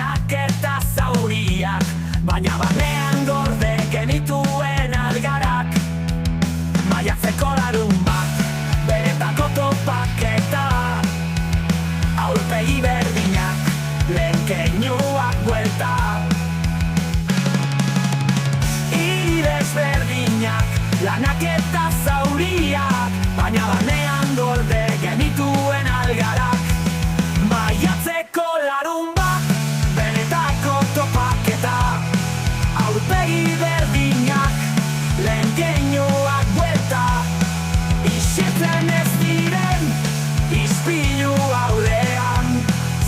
lanak eta zauriak, baina barnean gorde genituen algarak. Maiatzeko larun bat, benetako topaketa, aurpegi berdinak, lehen keinuak buelta. Desberdinak, lanak eta zauriak, baina barnean gorde genituen algarak. Maiatzeko larun bat, benetako topaketa, aurpegi berdinak, lehen keinuak buelta. Isiltzen ez diren, ispilu haudean,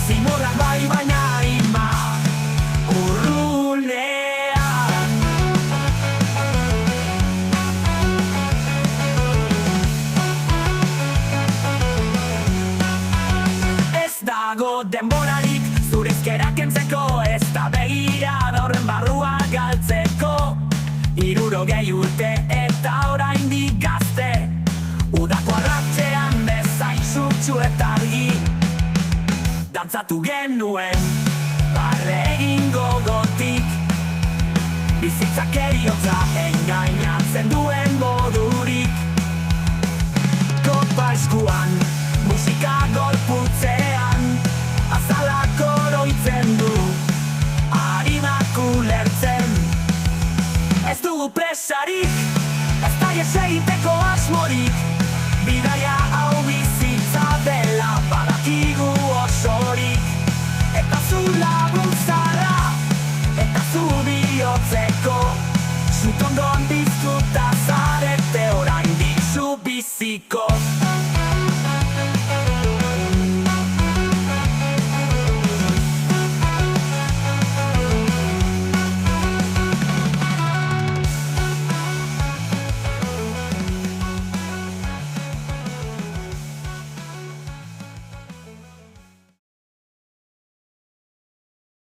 zimurrak bai baina ima urrunean. Dago denborarik zurezkerak entzeko, ez da begira horren barrua galtzeko. 60 urte eta oraindik gazte, udako arratxean bezain sutsu eta argi. Dantzatu genuen, barre egin gogotik, bizitzak eriotza engainatzen duen modurik. Kopa eskuan, musika gorputzean, azalak oroitzen du, harimak ulertzen. Ez dugu presarik, ez da ihes egiteko asmorik, bidaia hau bizitza dela badakigu osorik. Eta zu lagun zara, eta zu bihotzeko, zutondon bizitza.